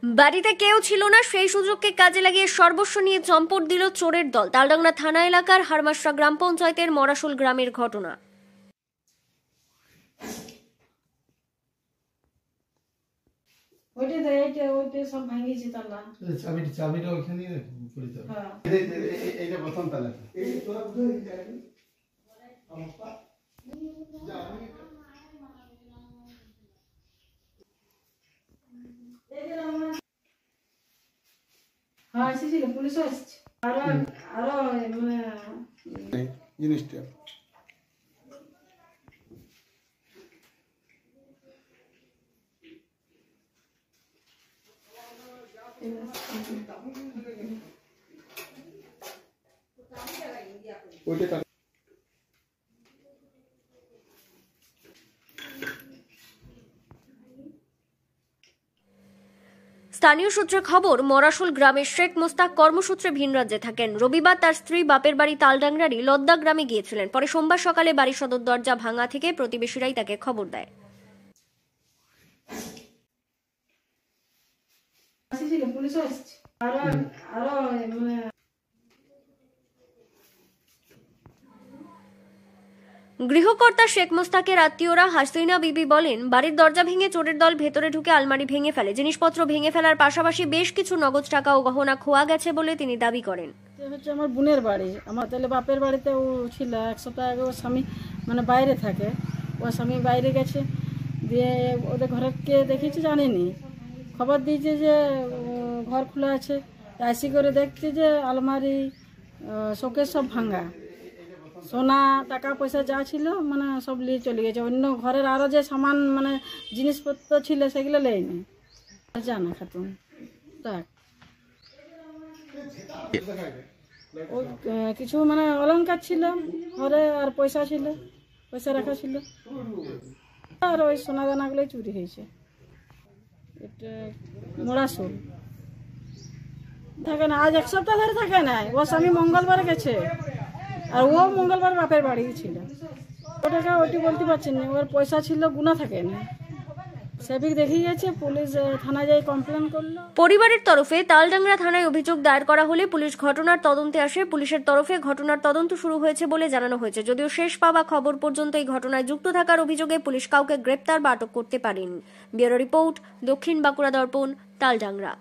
বাড়িতে কেউ ছিল না, সেই সুযোগকে কাজে লাগিয়ে সর্বস্ব নিয়ে চম্পট দিল চোরের দল। তালডাংরা থানা এলাকার হারমাশরা গ্রাম পঞ্চায়েতের মরাশোল গ্রামের ঘটনা। চাবিটা ওখানে পড়ে যাবে। এইটা প্রথম তালা। এই তোরা হ্যাঁ এসেছিল, পুলিশও এসেছে। আরো মানে জিনিসটা ওইটা স্থানীয় সূত্রে খবর, মরাশোল গ্রামের শেখ মোস্তাক কর্মসূত্রে ভিন রাজ্যে থাকেন। রবিবার তার স্ত্রী বাপের বাড়ি তালডাংরারই লদ্দা গ্রামে গিয়েছিলেন। পরে সোমবার সকালে বাড়ির সদর দরজা ভাঙা থেকে প্রতিবেশীরাই তাকে খবর দেয়। পুলিশও এসেছে। আরো মানে গৃহকর্তা শেখ মোস্তাকের আত্মীয়রা হাসিনা বিবি বলেন, বাড়ির দরজা ভেঙে চোরের দল ভেতরে ঢুকে আলমারি ভেঙে ফেলে। জিনিসপত্র ভেঙে ফেলার পাশাপাশি বেশ কিছু নগদ টাকা ও গহনা খোয়া গেছে বলে তিনি দাবি করেন। হচ্ছে আমার বোনের বাড়ি, আমার তাহলে বাপের বাড়িতে ও ছিল। এক সপ্তাহ আগে ওর স্বামী মানে বাইরে থাকে, ওর স্বামী বাইরে গেছে, দিয়ে ওদের ঘরে কে দেখেছে জানিনি, খবর দিয়েছে যে ঘর খোলা আছে। আইসি করে দেখছে যে আলমারি শোকেস সব ভাঙা, সোনা টাকা পয়সা যা ছিল মানে সব নিয়ে চলে গেছে। অন্য ঘরের আরও যে সামান মানে জিনিসপত্র ছিল সেগুলো লেয়নি। জানা খাতুন দেখ ও কিছু মানে অলংকার ছিল ঘরে, আর পয়সা ছিল, পয়সা রাখা ছিল, আর ওই সোনা দানাগুলোই চুরি হয়েছে। এটা মরাশোল থাকে না, আজ এক সপ্তাহ ধরে থাকে না। ওর স্বামী মঙ্গলবার গেছে, আর ও মঙ্গলবার বাপের বাড়ি ছিল। ওটাকে ওটি বলতে পারছেন না, ওর পয়সা ছিল গুণা থাকে না। সেবিক দেখে গেছে, পুলিশ থানায় যাই কমপ্লেন করলো। পরিবারের তরফে তালডাংরা থানায় অভিযোগ দায়ের করা হলে পুলিশ ঘটনার তদন্তে আসে। পুলিশের তরফে ঘটনার তদন্ত শুরু হয়েছে বলে জানানো হয়েছে। যদিও শেষ পাওয়া খবর পর্যন্ত এই ঘটনায় যুক্ত থাকার অভিযোগে পুলিশ কাউকে গ্রেপ্তার বা আটক করতে পারেনি। ব্যুরো রিপোর্ট, দক্ষিণ বাঁকুড়া দর্পণ, তালডাংরা।